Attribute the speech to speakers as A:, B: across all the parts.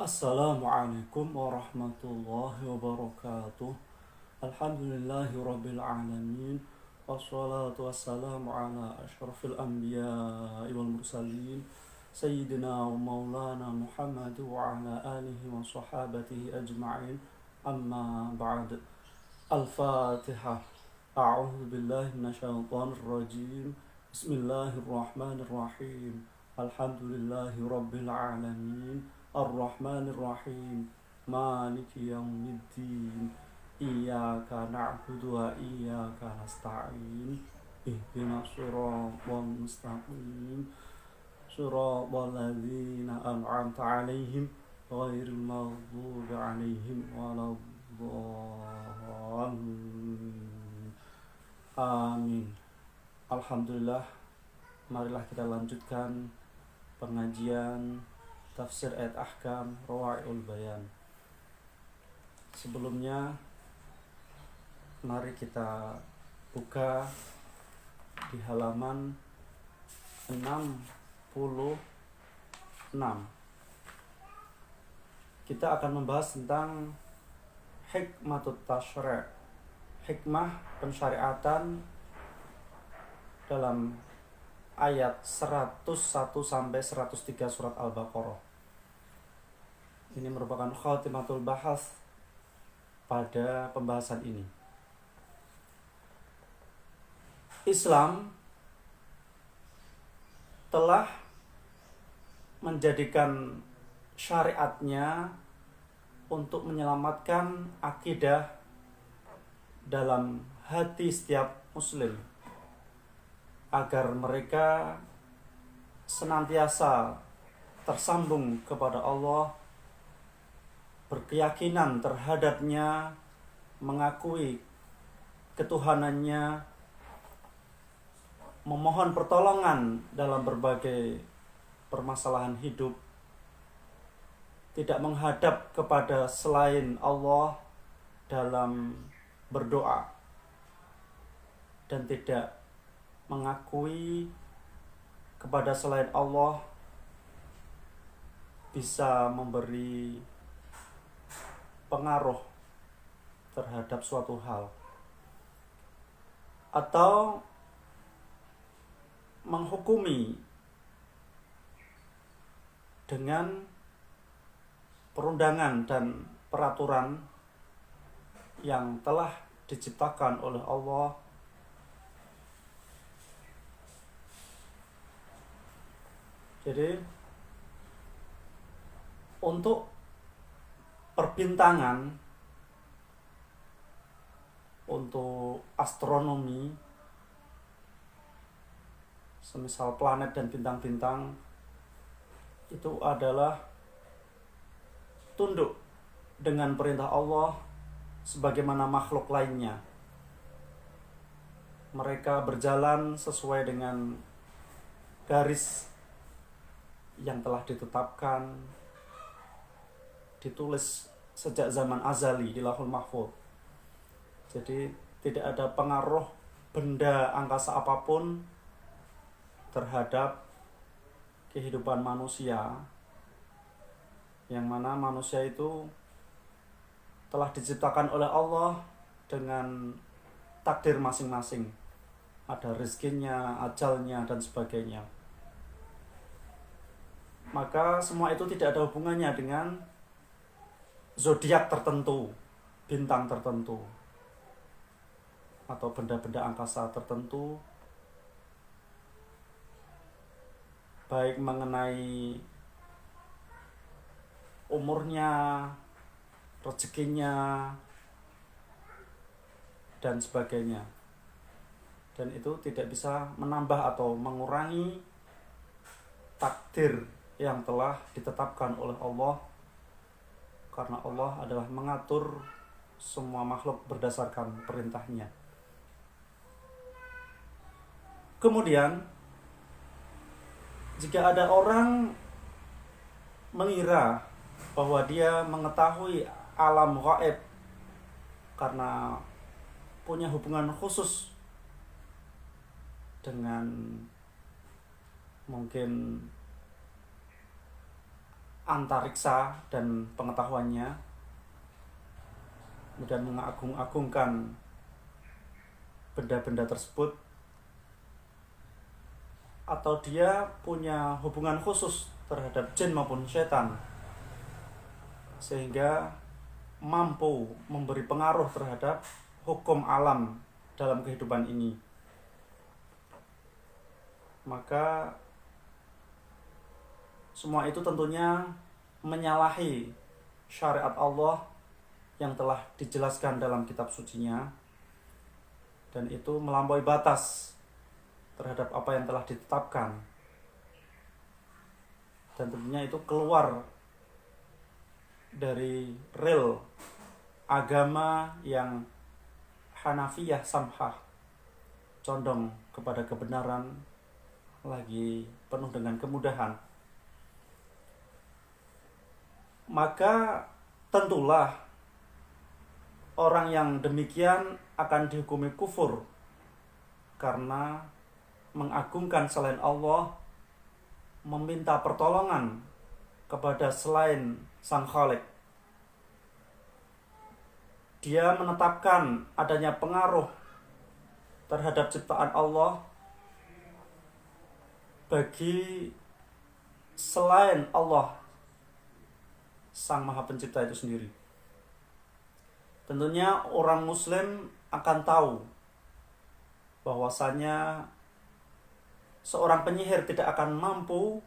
A: Assalamualaikum warahmatullahi wabarakatuh. Alhamdulillahi rabbil alamin. Wassalatu wassalamu ala ashrafil anbiya'i wal mursalin Sayyidina wa maulana Muhammad wa ala alihi wa sahabatihi ajma'in. Amma ba'd. Al-Fatihah. A'udhu billahi minasyaitonir rajim. Bismillahirrahmanirrahim. Alhamdulillahi rabbil alamin. Ar-Rahmanir Rahim. Maliki yaumiddin. Iyyaka na'budu wa iyyaka nasta'in. Ihdinas siratal mustaqim. Siratal ladzina an'amta 'alaihim ghairil maghdubi 'alaihim waladdallin. Amin. Alhamdulillah. Marilah kita lanjutkan pengajian Tafsir Ayat Ahkam Rawa'iul Bayan. Sebelumnya mari kita buka di halaman 66. Kita akan membahas tentang hikmatut tasyri', hikmah pensyariatan dalam ayat 101 sampai 103 surat Al-Baqarah. Ini merupakan khatimatul bahas pada pembahasan ini. Islam telah menjadikan syariatnya untuk menyelamatkan akidah dalam hati setiap muslim, agar mereka senantiasa tersambung kepada Allah, berkeyakinan terhadapnya, mengakui ketuhanannya, memohon pertolongan dalam berbagai permasalahan hidup, tidak menghadap kepada selain Allah dalam berdoa, dan tidak mengakui kepada selain Allah bisa memberi pengaruh terhadap suatu hal, atau menghukumi dengan perundangan dan peraturan yang telah diciptakan oleh Allah. Jadi untuk perbintangan, untuk astronomi, semisal planet dan bintang-bintang, itu adalah tunduk dengan perintah Allah sebagaimana makhluk lainnya. Mereka berjalan sesuai dengan garis yang telah ditetapkan, ditulis sejak zaman azali di Lauhul Mahfuz. Jadi tidak ada pengaruh benda angkasa apapun terhadap kehidupan manusia, yang mana manusia itu telah diciptakan oleh Allah dengan takdir masing-masing. Ada rezekinya, ajalnya, dan sebagainya. Maka semua itu tidak ada hubungannya dengan zodiak tertentu, bintang tertentu, atau benda-benda angkasa tertentu, baik mengenai umurnya, rezekinya, dan sebagainya. Dan itu tidak bisa menambah atau mengurangi takdir yang telah ditetapkan oleh Allah, karena Allah adalah mengatur semua makhluk berdasarkan perintahnya. Kemudian, jika ada orang mengira bahwa dia mengetahui alam gaib karena punya hubungan khusus dengan mungkin antariksa dan pengetahuannya, kemudian mengagung-agungkan benda-benda tersebut, atau dia punya hubungan khusus terhadap jin maupun setan sehingga mampu memberi pengaruh terhadap hukum alam dalam kehidupan ini, maka semua itu tentunya menyalahi syariat Allah yang telah dijelaskan dalam kitab sucinya, dan itu melampaui batas terhadap apa yang telah ditetapkan, dan tentunya itu keluar dari real agama yang Hanafiyah samhah, condong kepada kebenaran, lagi penuh dengan kemudahan. Maka tentulah orang yang demikian akan dihukumi kufur karena mengagungkan selain Allah, meminta pertolongan kepada selain Sang Khalik. Dia menetapkan adanya pengaruh terhadap ciptaan Allah bagi selain Allah, Sang Maha Pencipta itu sendiri. Tentunya orang Muslim akan tahu bahwasanya seorang penyihir tidak akan mampu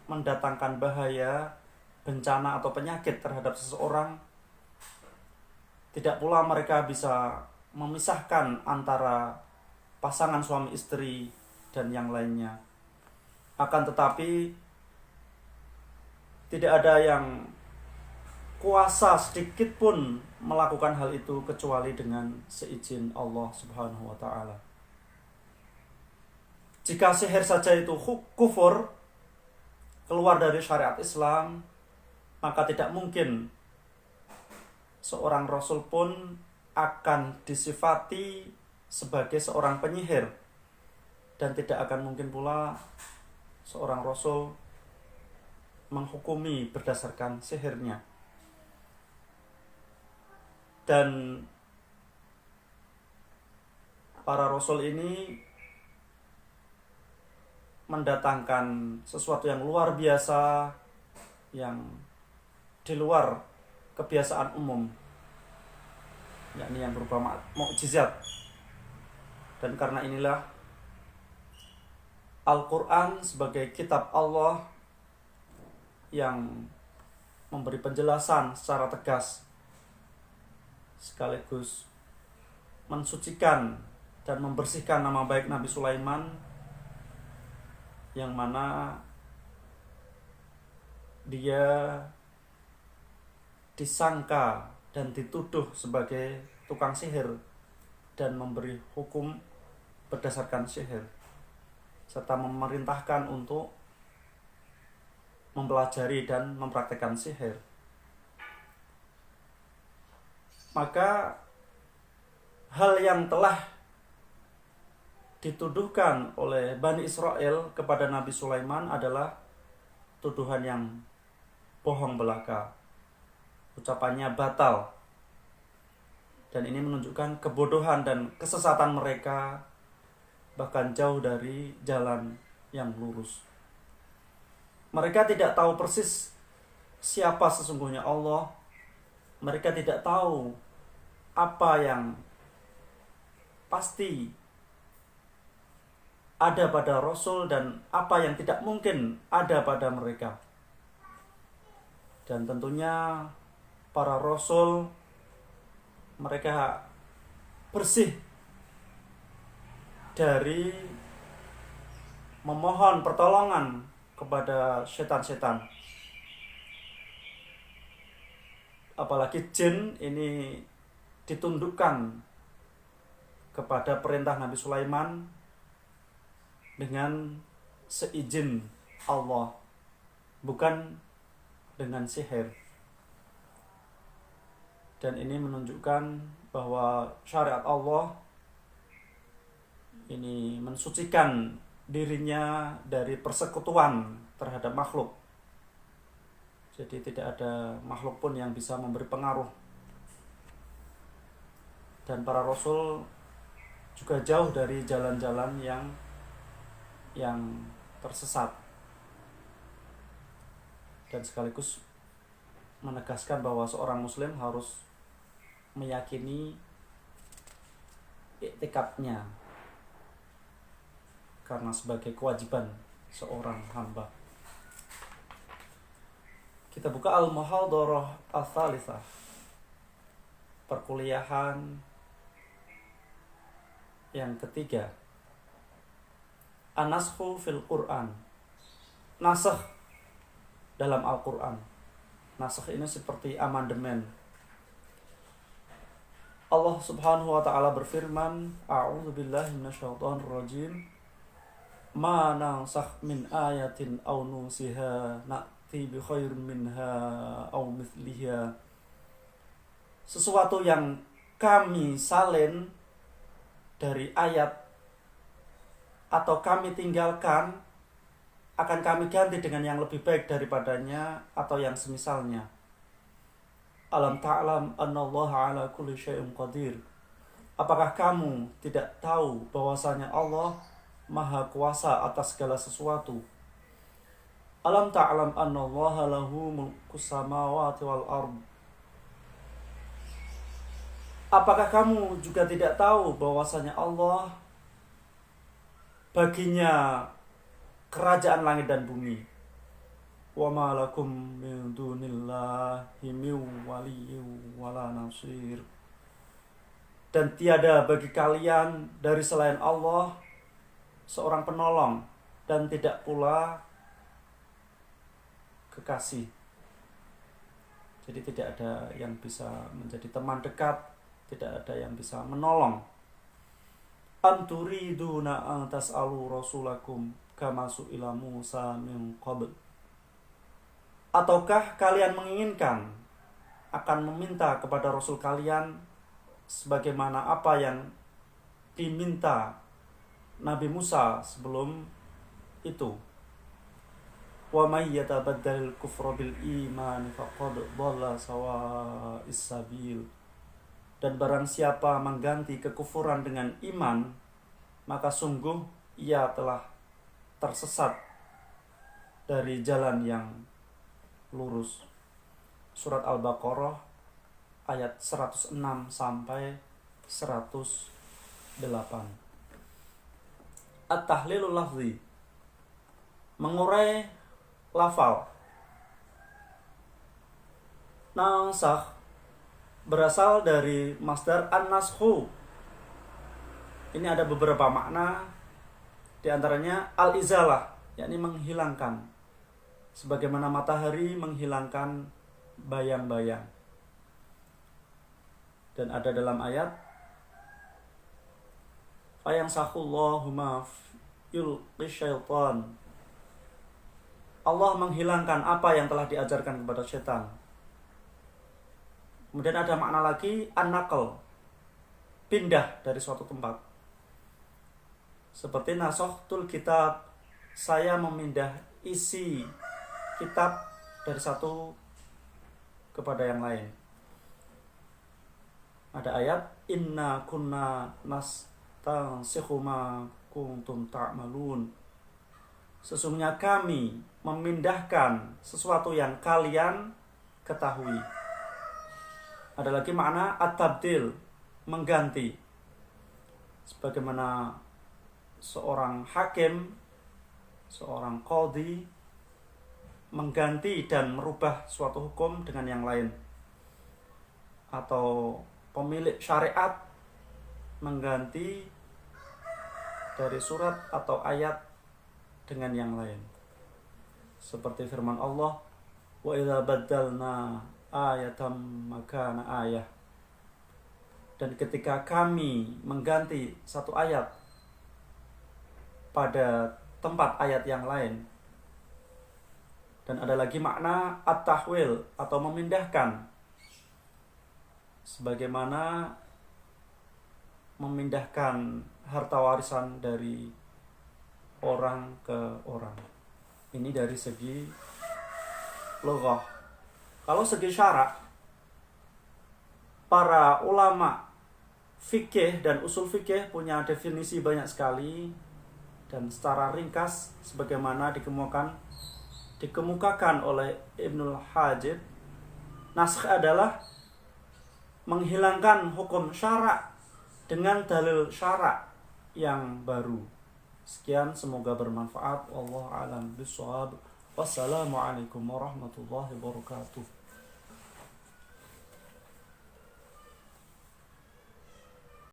A: mendatangkan bahaya, bencana atau penyakit terhadap seseorang. Tidak pula mereka bisa memisahkan antara pasangan suami istri dan yang lainnya. Akan tetapi tidak ada yang kuasa sedikit pun melakukan hal itu kecuali dengan seizin Allah Subhanahu wa taala. Jika sihir saja itu kufur, keluar dari syariat Islam, maka tidak mungkin seorang rasul pun akan disifati sebagai seorang penyihir, dan tidak akan mungkin pula seorang rasul menghukumi berdasarkan sihirnya. Dan para rasul ini mendatangkan sesuatu yang luar biasa, yang di luar kebiasaan umum, yakni yang berupa mukjizat. Dan karena inilah Al-Quran sebagai kitab Allah yang memberi penjelasan secara tegas, sekaligus mensucikan dan membersihkan nama baik Nabi Sulaiman, yang mana dia disangka dan dituduh sebagai tukang sihir dan memberi hukum berdasarkan sihir, serta memerintahkan untuk mempelajari dan mempraktekkan sihir. Maka hal yang telah dituduhkan oleh Bani Israel kepada Nabi Sulaiman adalah tuduhan yang bohong belaka. Ucapannya batal. Dan ini menunjukkan kebodohan dan kesesatan mereka, bahkan jauh dari jalan yang lurus. Mereka tidak tahu persis siapa sesungguhnya Allah. Mereka tidak tahu apa yang pasti ada pada Rasul dan apa yang tidak mungkin ada pada mereka. Dan tentunya para Rasul, mereka bersih dari memohon pertolongan kepada setan-setan. Apalagi jin ini ditundukkan kepada perintah Nabi Sulaiman dengan seizin Allah, bukan dengan sihir. Dan ini menunjukkan bahwa syariat Allah ini mensucikan dirinya dari persekutuan terhadap makhluk, Jadi tidak ada makhluk pun yang bisa memberi pengaruh. Dan para rasul juga jauh dari jalan-jalan yang tersesat. Dan sekaligus menegaskan bahwa seorang muslim harus meyakini iktikadnya karena sebagai kewajiban seorang hamba. Kita buka Al-Muhadharah Ats-Tsalitsah, perkuliahan yang ketiga. An-Naskhu fil Quran. Nasakh dalam Al-Quran. Nasakh ini seperti amandemen. Allah Subhanahu wa taala berfirman, A'udzubillahi minasyaitonir rajim. Ma nansakh min ayatin aw nusiha na'ti bi khairin minha aw mithliha. Sesuatu yang kami salin dari ayat atau kami tinggalkan akan kami ganti dengan yang lebih baik daripadanya atau yang semisalnya. Alam ta'lam annallaha ala kulli syai'in qadir. Apakah kamu tidak tahu bahwasanya Allah Maha Kuasa atas segala sesuatu? Alam ta'lam annallaha lahu mulkus samawati wal ard. Apakah kamu juga tidak tahu bahwasanya Allah baginya kerajaan langit dan bumi? Wa ma lakum min dunillahi min waliyyin wala nasir. Dan tiada bagi kalian dari selain Allah seorang penolong dan tidak pula kekasih. Jadi tidak ada yang bisa menjadi teman dekat, tidak ada yang bisa menolong. Anturiduna an tas'alu rasulakum kama su'ila Musa min qabl. Ataukah kalian menginginkan akan meminta kepada Rasul kalian sebagaimana apa yang diminta Nabi Musa sebelum itu? Wa may yatabaddal kufra bil iman faqad dhalla sawa'is sabil. Dan barang siapa mengganti kekufuran dengan iman, maka sungguh ia telah tersesat dari jalan yang lurus. Surat Al-Baqarah ayat 106 sampai 108. At-tahlilul lafzi, mengurai lafal. Nansakh berasal dari masdar an-naskhu. Ini ada beberapa makna, di antaranya al-izalah, yakni menghilangkan, sebagaimana matahari menghilangkan bayang-bayang. Dan ada dalam ayat, fayansakhullahu ma yulqi syaitan. Allah menghilangkan apa yang telah diajarkan kepada setan. Kemudian ada makna lagi, an-naql, pindah dari suatu tempat. Seperti nasakhtul kitab, saya memindah isi kitab dari satu kepada yang lain. Ada ayat, inna kunna nastansikhu ma kuntum ta'malun. Sesungguhnya kami memindahkan sesuatu yang kalian ketahui. Ada lagi makna at-tabdil, mengganti. Sebagaimana seorang hakim, seorang qadhi mengganti dan merubah suatu hukum dengan yang lain. Atau pemilik syariat mengganti dari surat atau ayat dengan yang lain. Seperti firman Allah, wa idza baddalna ayatam makana ayah. Dan ketika kami mengganti satu ayat pada tempat ayat yang lain. Dan ada lagi makna at-tahwil atau memindahkan, sebagaimana memindahkan harta warisan dari orang ke orang. Ini dari segi lughah, Kalau segi syarak, para ulama fikih dan usul fikih punya definisi banyak sekali, dan secara ringkas sebagaimana dikemukakan oleh Ibnul Hajib, naskh adalah menghilangkan hukum syarak dengan dalil syarak yang baru. Sekian, semoga bermanfaat. Wallahu a'lam bishawab. Wassalamualaikum warahmatullahi wabarakatuh.